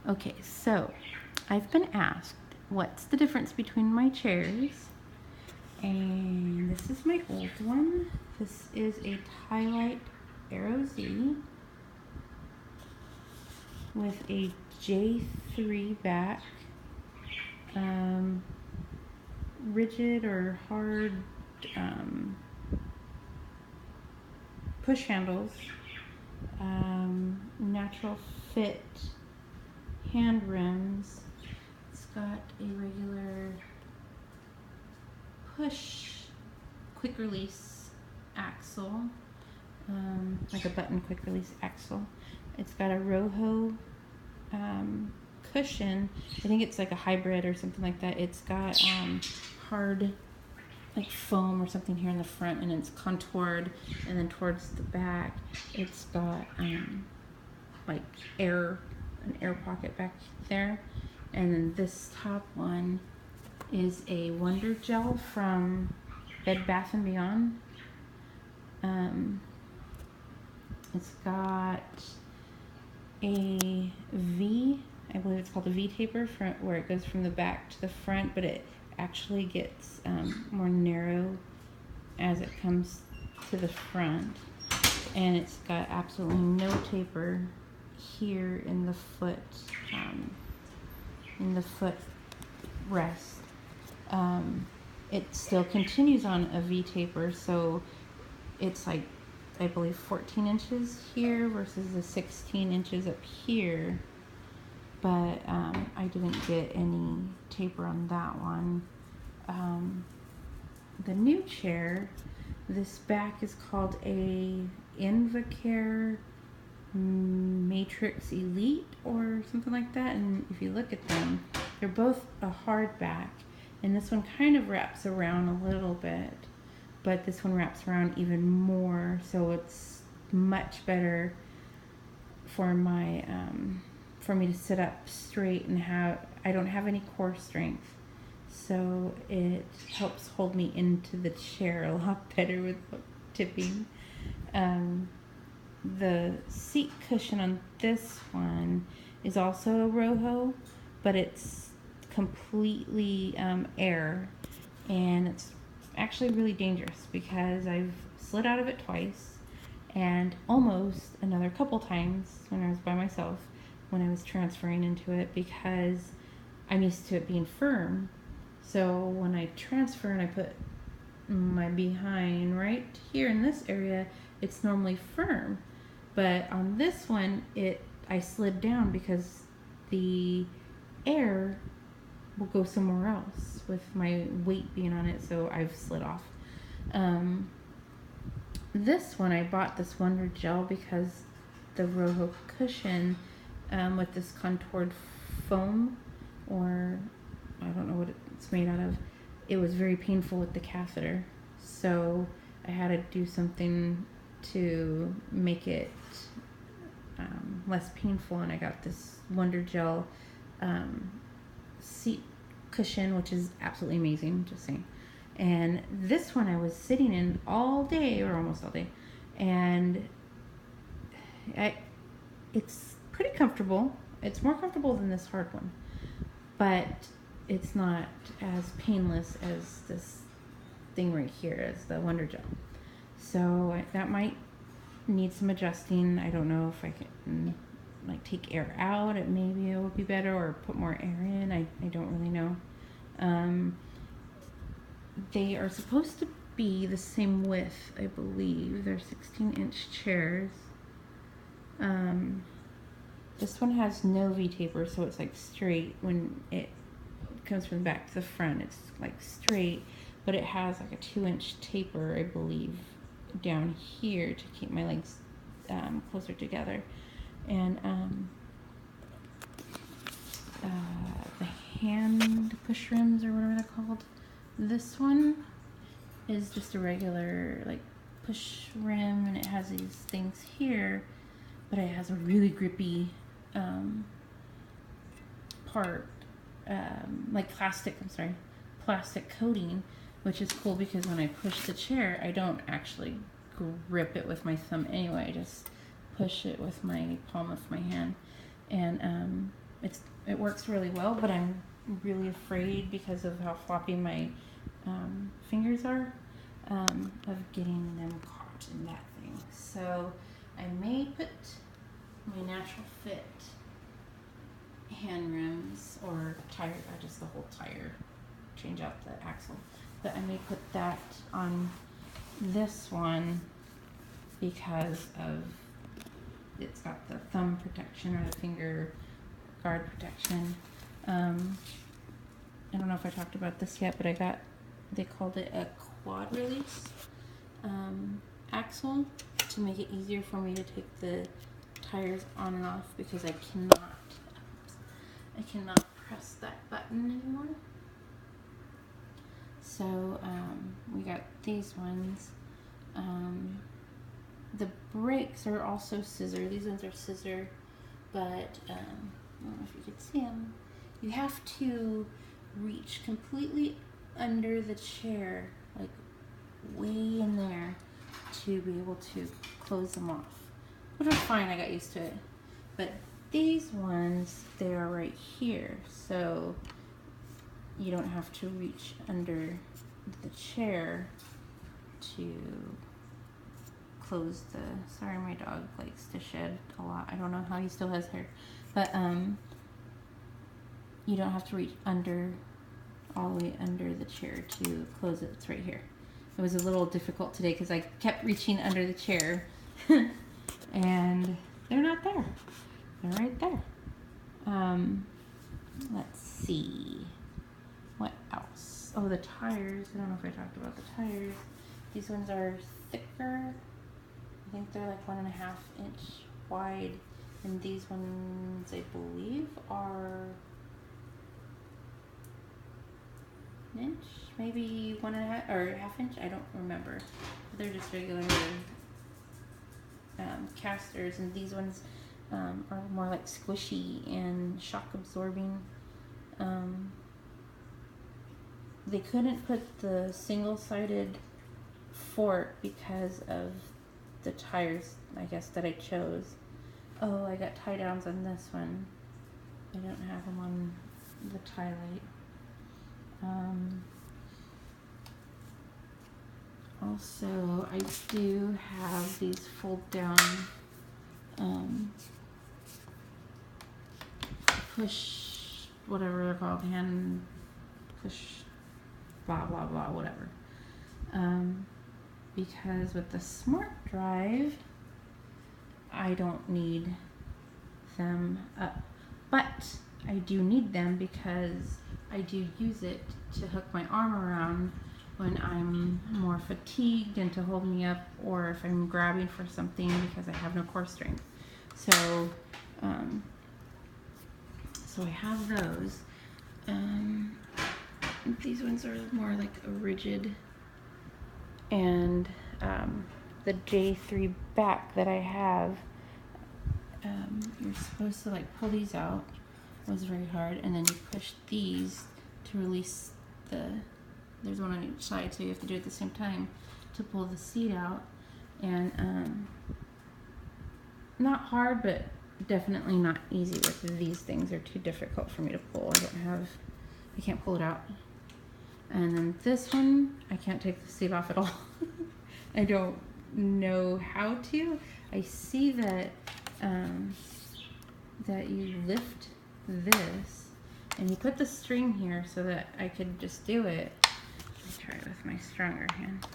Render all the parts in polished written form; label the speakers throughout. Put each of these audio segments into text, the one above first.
Speaker 1: Okay, so I've been asked what's the difference between my chairs, and this is my old one. This is a Tilite Aero Z with a J3 back, rigid or hard push handles, natural fit hand rims. It's got a regular push quick release axle, like a button quick release axle. It's got a Roho cushion. I think it's like a hybrid or something like that. It's got hard like foam or something here in the front, and it's contoured, and then towards the back it's got like an air pocket back there. And then this top one is a Wonder Gel from Bed Bath & Beyond. It's got a V, I believe it's called a V taper, where it goes from the back to the front, but it actually gets more narrow as it comes to the front. And it's got absolutely no taper here in the foot rest. It still continues on a V taper, so it's like, I believe 14 inches here versus the 16 inches up here, but I didn't get any taper on that one. The new chair, this back is called a Invacare Matrix Elite or something like that, and if you look at them, they're both a hard back, and this one kind of wraps around a little bit, but this one wraps around even more, so it's much better for my for me to sit up straight and I don't have any core strength, so it helps hold me into the chair a lot better with tipping. The seat cushion on this one is also a Roho, but it's completely air, and it's actually really dangerous because I've slid out of it twice, and almost another couple times when I was by myself when I was transferring into it, because I'm used to it being firm. So when I transfer and I put my behind right here in this area, it's normally firm, but on this one I slid down because the air will go somewhere else with my weight being on it, so I've slid off. This one, I bought this Wonder Gel because the Roho cushion with this contoured foam, or I don't know what it's made out of, it was very painful with the catheter, so I had to do something to make it less painful, and I got this Wonder Gel seat cushion, which is absolutely amazing, just saying. And this one I was sitting in all day, or almost all day, and it's pretty comfortable. It's more comfortable than this hard one, but it's not as painless as this thing right here, as the Wonder Gel. So that might need some adjusting. I don't know if I can like take air out, maybe it would be better, or put more air in. I don't really know. They are supposed to be the same width, I believe. They're 16-inch chairs. This one has no V-taper, so it's like straight. When it comes from the back to the front, it's like straight, but it has like a 2-inch taper, I believe, down here to keep my legs closer together. And the hand push rims, or whatever they're called, this one is just a regular like push rim, and it has these things here, but it has a really grippy part, like plastic coating, which is cool because when I push the chair, I don't actually grip it with my thumb anyway. I just push it with my palm of my hand. And it works really well, but I'm really afraid because of how floppy my fingers are of getting them caught in that thing. So I may put my natural fit hand rims or tire, or just the whole tire, change out the axle, but I may put that on this one because of it's got the thumb protection or the finger guard protection. I don't know if I talked about this yet, but they called it a quad release axle to make it easier for me to take the tires on and off because I cannot press that button anymore. So we got these ones. The brakes are also scissor. These ones are scissor, but I don't know if you could see them. You have to reach completely under the chair, like way in there, to be able to close them off, which was fine. I got used to it. But these ones, they are right here, so you don't have to reach under the chair to close the, sorry, my dog likes to shed a lot. I don't know how he still has hair, but you don't have to reach under, all the way under the chair to close it. It's right here. It was a little difficult today because I kept reaching under the chair and they're not there. They're right there. Let's see. What else? Oh, the tires. I don't know if I talked about the tires. These ones are thicker. I think they're like 1.5 inch wide. And these ones, I believe, are an inch, maybe 1.5 or 1/2 inch. I don't remember. They're just regular casters, and these ones are more like squishy and shock absorbing. They couldn't put the single-sided fork because of the tires, I guess, that I chose. Oh, I got tie downs on this one. I don't have them on the Tilite. Also, I do have these fold down push, whatever they're called, hand push, blah blah blah, whatever. Because with the Smart Drive, I don't need them up, but I do need them because I do use it to hook my arm around when I'm more fatigued and to hold me up, or if I'm grabbing for something because I have no core strength. So, so I have those. These ones are more like a rigid, and the J3 back that I have, you're supposed to like pull these out. It was very hard, and then you push these to release there's one on each side, so you have to do it at the same time to pull the seat out. And not hard, but definitely not easy with these things. They're too difficult for me to pull. I can't pull it out. And then this one, I can't take the seat off at all. I don't know how to. I see that that you lift this and you put the string here so that I could just do it. Let me try it with my stronger hand.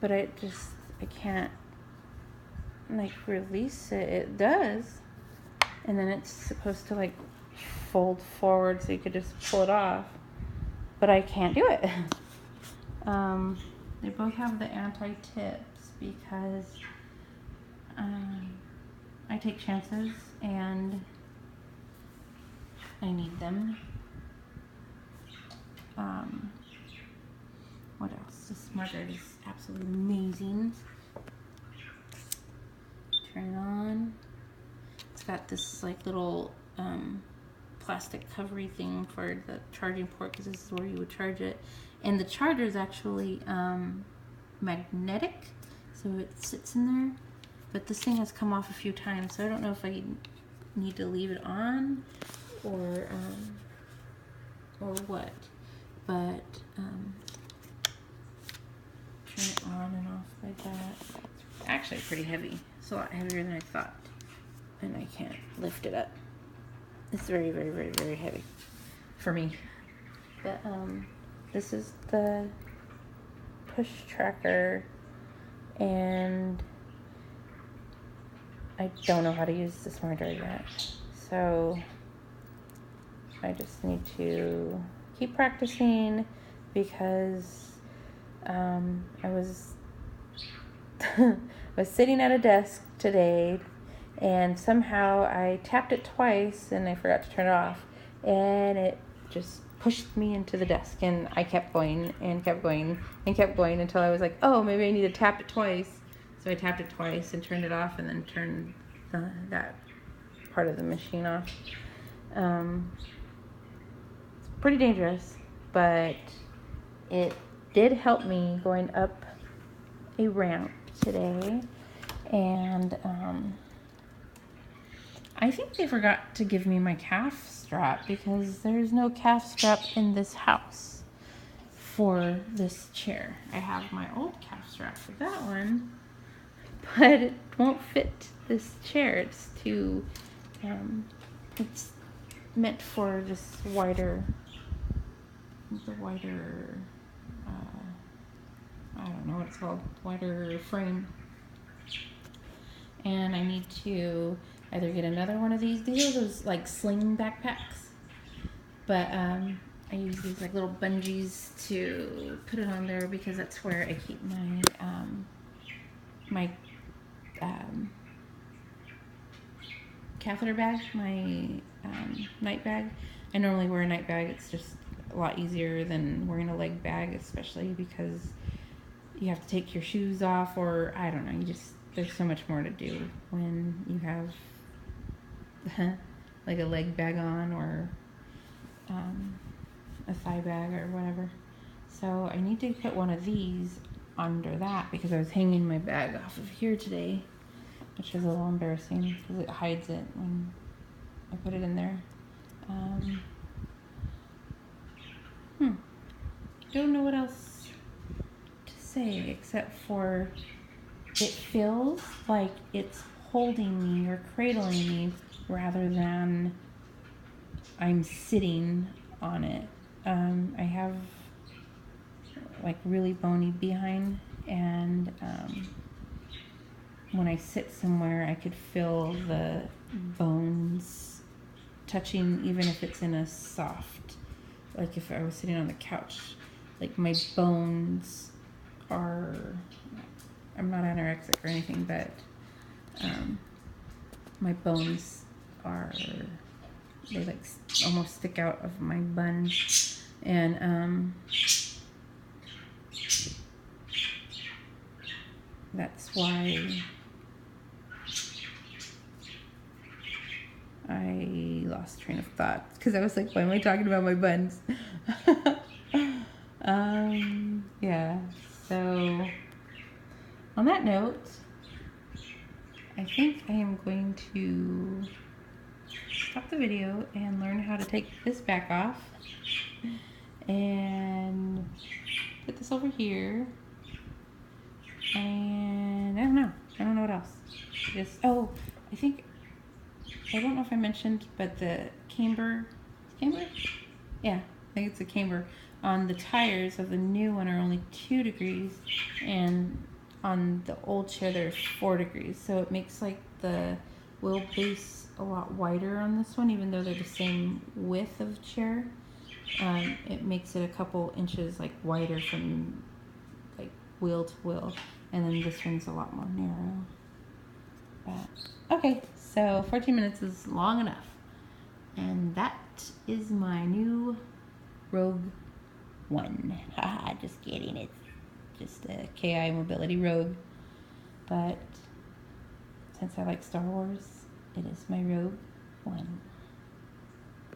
Speaker 1: But I can't like release it. It does. And then it's supposed to like fold forward so you could just pull it off. But I can't do it. They both have the anti-tips because I take chances and I need them. What else? The Smart Guard is absolutely amazing. Turn it on. It's got this like little plastic covery thing for the charging port, because this is where you would charge it. And the charger is actually magnetic, so it sits in there. But this thing has come off a few times, so I don't know if I need to leave it on or what. But turn it on and off like that. It's actually pretty heavy. It's a lot heavier than I thought. And I can't lift it up. It's very, very, very, very heavy for me. But this is the push tracker, and I don't know how to use the smarter yet. So I just need to keep practicing because I was I was sitting at a desk today, and somehow I tapped it twice and I forgot to turn it off, and it just pushed me into the desk, and I kept going and kept going and kept going until I was like, oh, maybe I need to tap it twice. So I tapped it twice and turned it off, and then turned that part of the machine off. It's pretty dangerous, but it did help me going up a ramp today, and I think they forgot to give me my calf strap because there's no calf strap in this house for this chair. I have my old calf strap for that one, but it won't fit this chair. It's too, it's meant for this wider, I don't know what it's called, wider frame. And I need to either get another one of these. These are those like sling backpacks, but I use these like little bungees to put it on there because that's where I keep my catheter bag, my night bag. I normally wear a night bag. It's just a lot easier than wearing a leg bag, especially because you have to take your shoes off, or I don't know, there's so much more to do when you have like a leg bag on, or a thigh bag or whatever. So I need to put one of these under that because I was hanging my bag off of here today, which is a little embarrassing because it hides it when I put it in there. Don't know what else to say except for it feels like it's holding me or cradling me rather than I'm sitting on it. I have like really bony behind, and when I sit somewhere I could feel the bones touching, even if it's in a soft, like if I was sitting on the couch, like my bones are, I'm not anorexic or anything, but my bones are, they like almost stick out of my bun, and that's why I lost train of thought because I was like, why am I talking about my buns? Yeah, so on that note, I think I am going to stop the video and learn how to take this back off and put this over here, and I don't know what else. I don't know if I mentioned, but the camber? Yeah, I think it's a camber on the tires of the new one are only 2 degrees, and on the old chair they're 4 degrees, so it makes like the wheelbase a lot wider on this one, even though they're the same width of chair. It makes it a couple inches like wider from like wheel to wheel, and then this one's a lot more narrow. But okay, so 14 minutes is long enough, and that is my new Rogue One. Haha, just kidding, it's just a KI Mobility Rogue, but since I like Star Wars, it is my Rogue One.